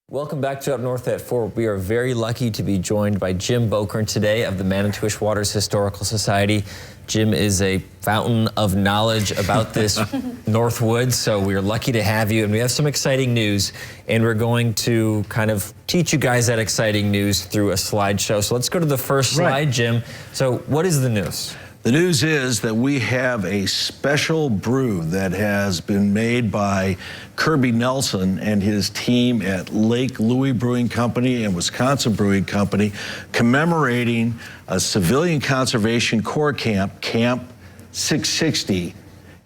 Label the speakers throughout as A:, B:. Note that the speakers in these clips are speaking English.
A: Welcome back to Up North at 4. We are very lucky to be joined by Jim Bokern today of the Manitowish Waters Historical Society. Jim is a fountain of knowledge about this North Woods, so we're lucky to have you. And we have some exciting news, and we're going to kind of teach you guys that exciting news through a slideshow. So let's go to the first slide, Jim. So what is the news?
B: The news is that we have a special brew that has been made by Kirby Nelson and his team at Lake Louis Brewing Company and Wisconsin Brewing Company, commemorating a civilian conservation corps camp, Camp 660,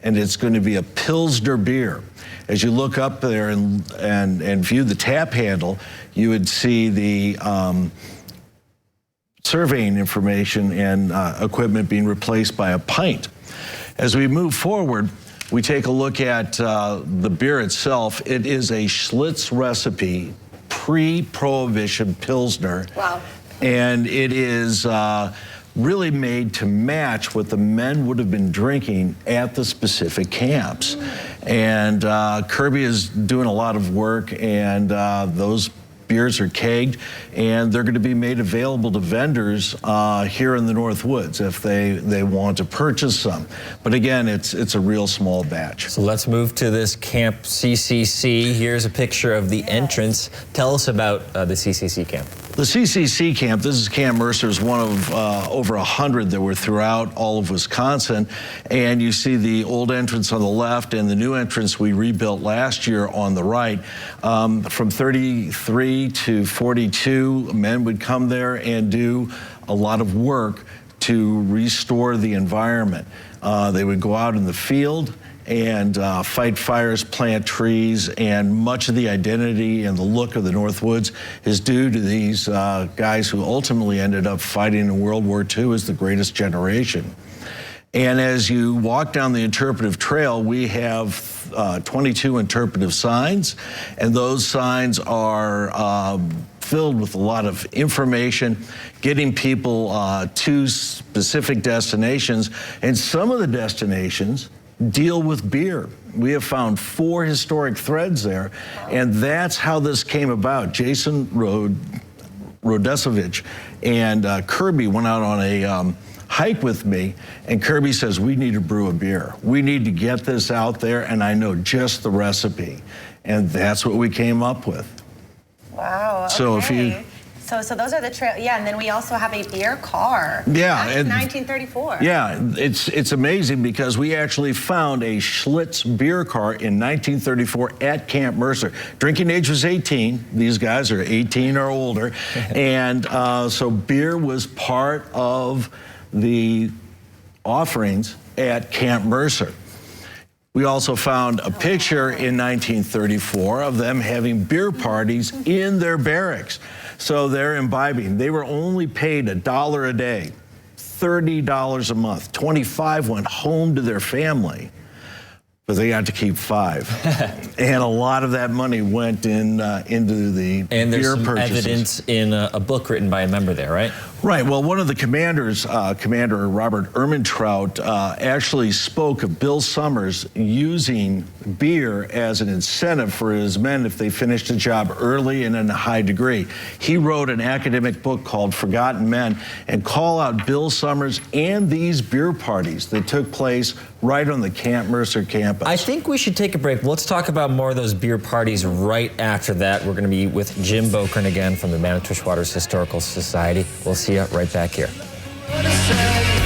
B: and it's going to be a Pilsner beer. As you look up there and view the tap handle, you would see the surveying information and equipment being replaced by a pint. As we move forward, we take a look at the beer itself. It is a Schlitz recipe, pre-Prohibition Pilsner.
C: Wow.
B: And it is really made to match what the men would have been drinking at the specific camps. And Kirby is doing a lot of work, and those beers are kegged, and they're going to be made available to vendors here in the North Woods if they want to purchase some. But again, it's a real small batch.
A: So let's move to this Camp CCC. Here's a picture of the entrance. Tell us about the CCC camp.
B: The CCC camp, this is Camp Mercer, is one of over 100 that were throughout all of Wisconsin. And you see the old entrance on the left and the new entrance we rebuilt last year on the right. From 33 to 42 men would come there and do a lot of work to restore the environment. They would go out in the field and fight fires, plant trees, and much of the identity and the look of the North Woods is due to these guys who ultimately ended up fighting in World War II as the greatest generation. And as you walk down the interpretive trail, we have 22 interpretive signs, and those signs are filled with a lot of information, getting people to specific destinations, and some of the destinations deal with beer. We have found 4 historic threads there, and that's how this came about. Jason Rodesovich and Kirby went out on a hike with me, and Kirby says, we need to brew a beer. We need to get this out there, and I know just the recipe. And that's what we came up with.
C: Wow, okay.
B: So if you...
C: So those are the trail, yeah, and then we also have a beer car.
B: Yeah.
C: That's 1934.
B: Yeah, it's amazing because we actually found a Schlitz beer car in 1934 at Camp Mercer. Drinking age was 18. These guys are 18 or older. And so beer was part of the offerings at Camp Mercer. We also found a picture in 1934 of them having beer parties in their barracks. So they're imbibing. They were only paid $1 a day, $30 a month. 25 went home to their family, but they got to keep 5. And a lot of that money went into the
A: and there's
B: beer
A: some
B: purchases.
A: evidence in a book written by a member there, right?
B: Right. Well, one of the commanders, Commander Robert Ermentrout, actually spoke of Bill Summers using beer as an incentive for his men if they finished a job early and in a high degree. He wrote an academic book called Forgotten Men and called out Bill Summers and these beer parties that took place right on the Camp Mercer campus.
A: I think we should take a break. Let's talk about more of those beer parties right after that. We're going to be with Jim Bokern again from the Manitowish Waters Historical Society. We'll see you right back here.